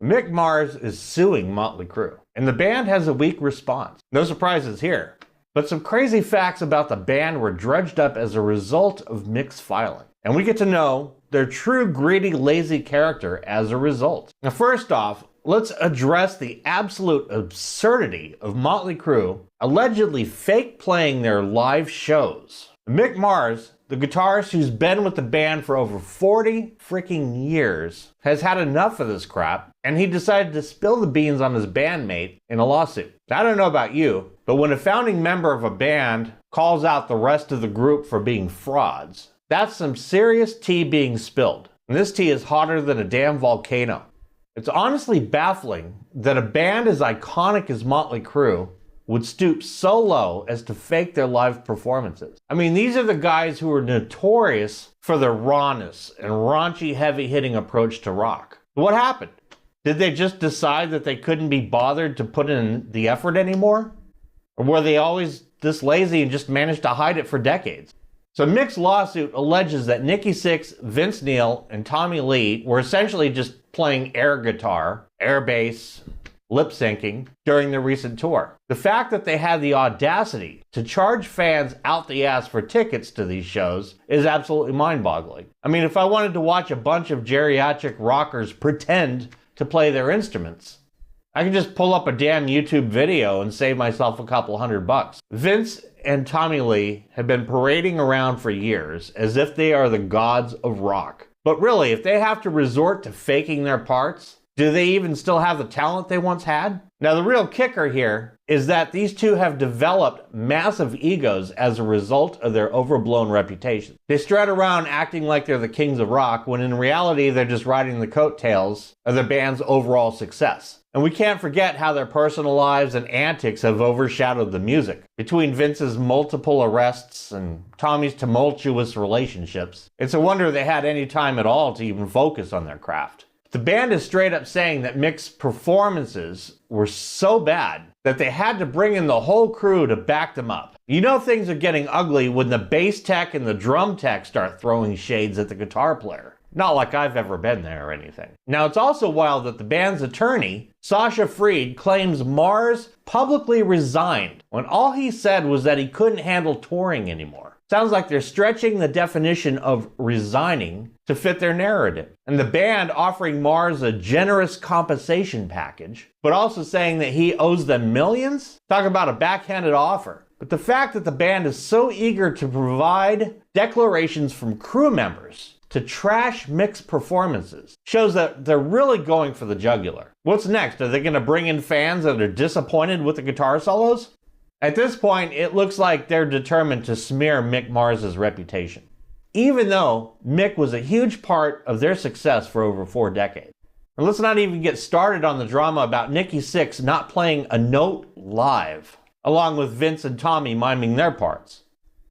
Mick Mars is suing Motley Crue, and the band has a weak response. No surprises here. But some crazy facts about the band were dredged up as a result of Mick's filing. And we get to know their true greedy, lazy character as a result. Now first off, let's address the absolute absurdity of Motley Crue allegedly fake playing their live shows. Mick Mars, the guitarist who's been with the band for over 40 freaking years, has had enough of this crap, and he decided to spill the beans on his bandmate in a lawsuit. I don't know about you, but when a founding member of a band calls out the rest of the group for being frauds, that's some serious tea being spilled. And this tea is hotter than a damn volcano. It's honestly baffling that a band as iconic as Motley Crue would stoop so low as to fake their live performances. I mean, these are the guys who are notorious for their rawness and raunchy, heavy-hitting approach to rock. What happened? Did they just decide that they couldn't be bothered to put in the effort anymore? Or were they always this lazy and just managed to hide it for decades? So Mick's lawsuit alleges that Nikki Sixx, Vince Neil, and Tommy Lee were essentially just playing air guitar, air bass, lip syncing during the recent tour. The fact that they had the audacity to charge fans out the ass for tickets to these shows is absolutely mind-boggling. I mean, if I wanted to watch a bunch of geriatric rockers pretend to play their instruments, I could just pull up a damn YouTube video and save myself a couple $100. Vince and Tommy Lee have been parading around for years as if they are the gods of rock. But really, if they have to resort to faking their parts, do they even still have the talent they once had? Now, the real kicker here is that these two have developed massive egos as a result of their overblown reputation. They strut around acting like they're the kings of rock, when in reality they're just riding the coattails of the band's overall success. And we can't forget how their personal lives and antics have overshadowed the music. Between Vince's multiple arrests and Tommy's tumultuous relationships, it's a wonder they had any time at all to even focus on their craft. The band is straight up saying that Mick's performances were so bad that they had to bring in the whole crew to back them up. You know things are getting ugly when the bass tech and the drum tech start throwing shades at the guitar player. Not like I've ever been there or anything. Now, it's also wild that the band's attorney, Sasha Freed, claims Mars publicly resigned when all he said was that he couldn't handle touring anymore. Sounds like they're stretching the definition of resigning to fit their narrative. And the band offering Mars a generous compensation package, but also saying that he owes them millions? Talk about a backhanded offer. But the fact that the band is so eager to provide declarations from crew members to trash Mick's performances shows that they're really going for the jugular. What's next? Are they going to bring in fans that are disappointed with the guitar solos? At this point, it looks like they're determined to smear Mick Mars' reputation, even though Mick was a huge part of their success for over 4 decades. And let's not even get started on the drama about Nikki Sixx not playing a note live, along with Vince and Tommy miming their parts.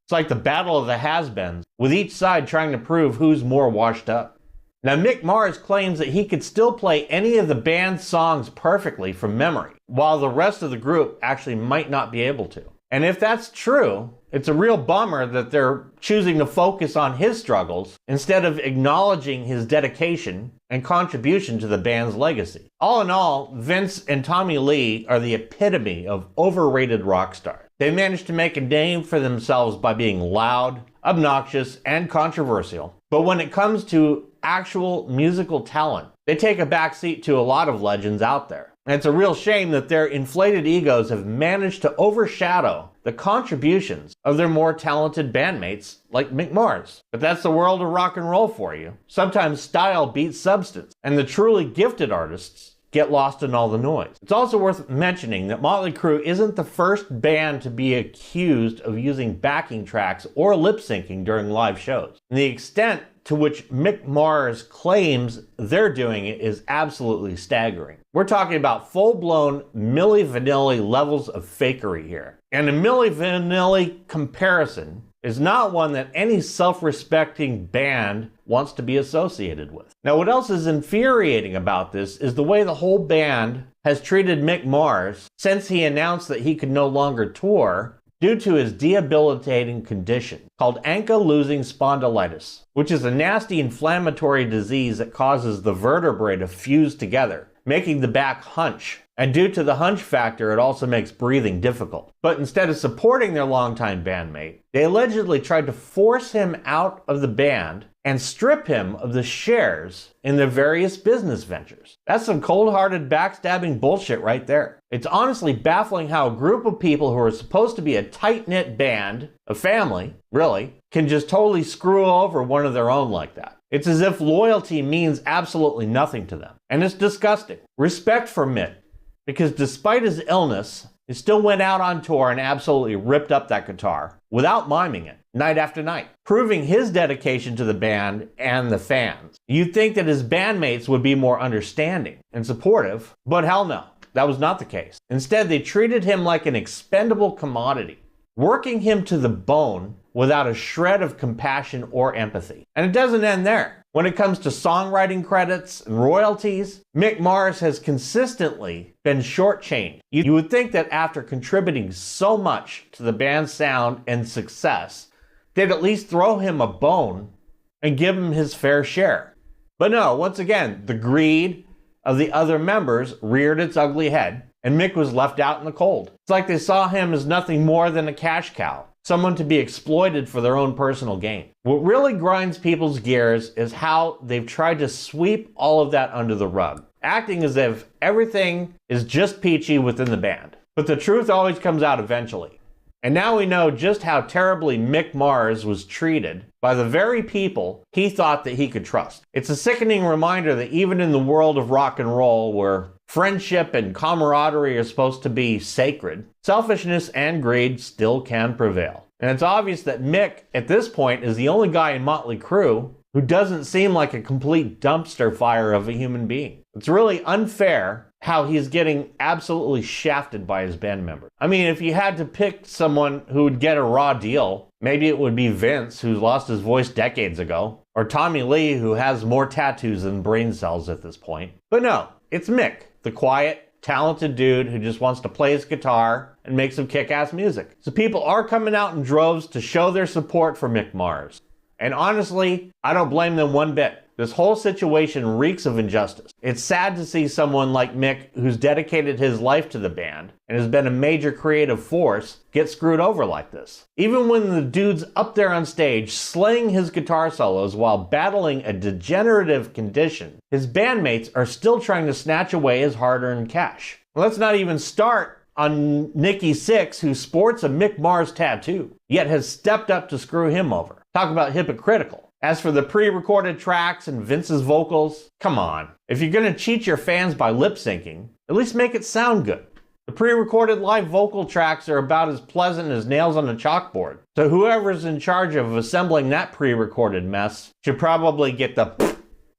It's like the battle of the has-beens, with each side trying to prove who's more washed up. Now, Mick Mars claims that he could still play any of the band's songs perfectly from memory, while the rest of the group actually might not be able to. And if that's true, it's a real bummer that they're choosing to focus on his struggles instead of acknowledging his dedication and contribution to the band's legacy. All in all, Vince and Tommy Lee are the epitome of overrated rock stars. They managed to make a name for themselves by being loud, obnoxious, and controversial. But when it comes to actual musical talent, they take a backseat to a lot of legends out there. And it's a real shame that their inflated egos have managed to overshadow the contributions of their more talented bandmates like Mick Mars. But that's the world of rock and roll for you. Sometimes style beats substance, and the truly gifted artists get lost in all the noise. It's also worth mentioning that Motley Crue isn't the first band to be accused of using backing tracks or lip syncing during live shows. And the extent to which Mick Mars claims they're doing it is absolutely staggering. We're talking about full-blown Milli Vanilli levels of fakery here. And a Milli Vanilli comparison is not one that any self-respecting band wants to be associated with. Now, what else is infuriating about this is the way the whole band has treated Mick Mars since he announced that he could no longer tour due to his debilitating condition called ankylosing spondylitis, which is a nasty inflammatory disease that causes the vertebrae to fuse together, making the back hunch. And due to the hunch factor, it also makes breathing difficult. But instead of supporting their longtime bandmate, they allegedly tried to force him out of the band and strip him of the shares in their various business ventures. That's some cold-hearted backstabbing bullshit right there. It's honestly baffling how a group of people who are supposed to be a tight-knit band, a family, really, can just totally screw over one of their own like that. It's as if loyalty means absolutely nothing to them. And it's disgusting. Respect for Mick, because despite his illness, he still went out on tour and absolutely ripped up that guitar without miming it, night after night, proving his dedication to the band and the fans. You'd think that his bandmates would be more understanding and supportive, but hell no, that was not the case. Instead, they treated him like an expendable commodity, working him to the bone without a shred of compassion or empathy. And it doesn't end there. When it comes to songwriting credits and royalties, Mick Mars has consistently been shortchanged. You would think that after contributing so much to the band's sound and success, they'd at least throw him a bone and give him his fair share. But no, once again, the greed of the other members reared its ugly head, and Mick was left out in the cold. It's like they saw him as nothing more than a cash cow, someone to be exploited for their own personal gain. What really grinds people's gears is how they've tried to sweep all of that under the rug, acting as if everything is just peachy within the band. But the truth always comes out eventually. And now we know just how terribly Mick Mars was treated by the very people he thought that he could trust. It's a sickening reminder that even in the world of rock and roll, where friendship and camaraderie are supposed to be sacred, selfishness and greed still can prevail. And it's obvious that Mick, at this point, is the only guy in Motley Crue who doesn't seem like a complete dumpster fire of a human being. It's really unfair how he's getting absolutely shafted by his band members. I mean, if you had to pick someone who would get a raw deal, maybe it would be Vince, who lost his voice decades ago, or Tommy Lee, who has more tattoos than brain cells at this point. But no, it's Mick, the quiet, talented dude who just wants to play his guitar and make some kick-ass music. So people are coming out in droves to show their support for Mick Mars. And honestly, I don't blame them one bit. This whole situation reeks of injustice. It's sad to see someone like Mick, who's dedicated his life to the band and has been a major creative force, get screwed over like this. Even when the dude's up there on stage slaying his guitar solos while battling a degenerative condition, his bandmates are still trying to snatch away his hard-earned cash. Let's not even start on Nikki Sixx, who sports a Mick Mars tattoo, yet has stepped up to screw him over. Talk about hypocritical. As for the pre-recorded tracks and Vince's vocals, come on. If you're gonna cheat your fans by lip-syncing, at least make it sound good. The pre-recorded live vocal tracks are about as pleasant as nails on a chalkboard. So whoever's in charge of assembling that pre-recorded mess should probably get the...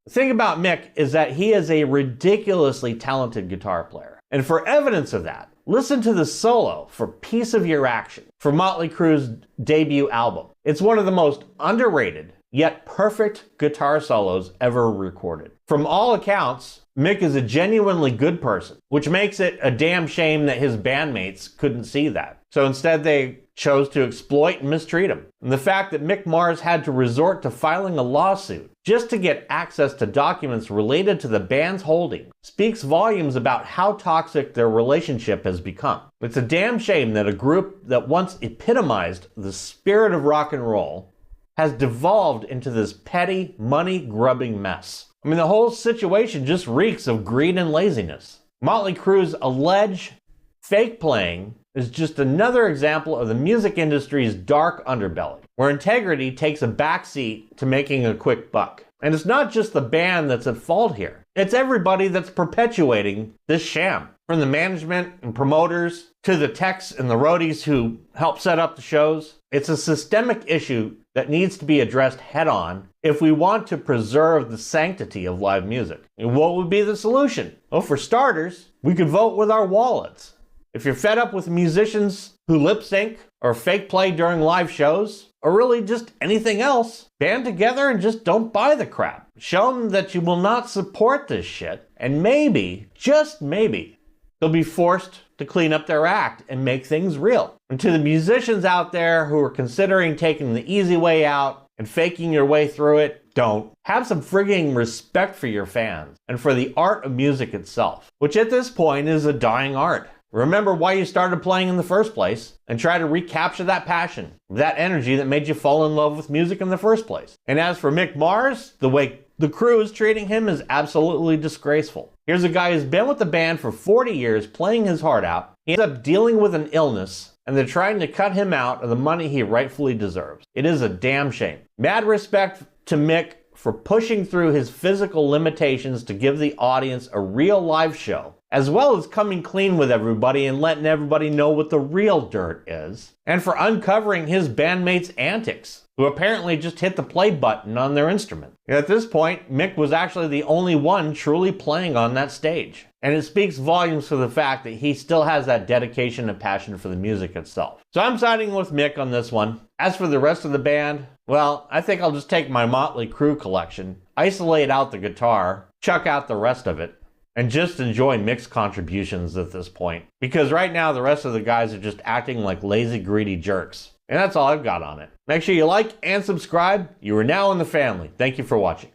The thing about Mick is that he is a ridiculously talented guitar player. And for evidence of that, listen to the solo for Piece of Your Action for Motley Crue's debut album. It's one of the most underrated, yet perfect guitar solos ever recorded. From all accounts, Mick is a genuinely good person, which makes it a damn shame that his bandmates couldn't see that. So instead they chose to exploit and mistreat him. And the fact that Mick Mars had to resort to filing a lawsuit just to get access to documents related to the band's holding speaks volumes about how toxic their relationship has become. It's a damn shame that a group that once epitomized the spirit of rock and roll has devolved into this petty, money-grubbing mess. I mean, the whole situation just reeks of greed and laziness. Motley Crue's alleged fake playing is just another example of the music industry's dark underbelly, where integrity takes a backseat to making a quick buck. And it's not just the band that's at fault here. It's everybody that's perpetuating this sham. From the management and promoters to the techs and the roadies who help set up the shows. It's a systemic issue that needs to be addressed head-on if we want to preserve the sanctity of live music. And what would be the solution? Well, for starters, we could vote with our wallets. If you're fed up with musicians who lip sync or fake play during live shows, or really just anything else, band together and just don't buy the crap. Show them that you will not support this shit, and maybe, just maybe, they'll be forced to clean up their act and make things real. And to the musicians out there who are considering taking the easy way out and faking your way through it, don't. Have some frigging respect for your fans and for the art of music itself, which at this point is a dying art. Remember why you started playing in the first place and try to recapture that passion, that energy that made you fall in love with music in the first place. And as for Mick Mars, the way the crew is treating him is absolutely disgraceful. Here's a guy who's been with the band for 40 years playing his heart out. He ends up dealing with an illness and they're trying to cut him out of the money he rightfully deserves. It is a damn shame. Mad respect to Mick for pushing through his physical limitations to give the audience a real live show, as well as coming clean with everybody and letting everybody know what the real dirt is, and for uncovering his bandmates' antics, who apparently just hit the play button on their instrument. At this point, Mick was actually the only one truly playing on that stage. And it speaks volumes for the fact that he still has that dedication and passion for the music itself. So I'm siding with Mick on this one. As for the rest of the band, well, I think I'll just take my Motley Crue collection, isolate out the guitar, chuck out the rest of it, and just enjoy Mick's contributions at this point. Because right now the rest of the guys are just acting like lazy, greedy jerks. And that's all I've got on it. Make sure you like and subscribe. You are now in the family. Thank you for watching.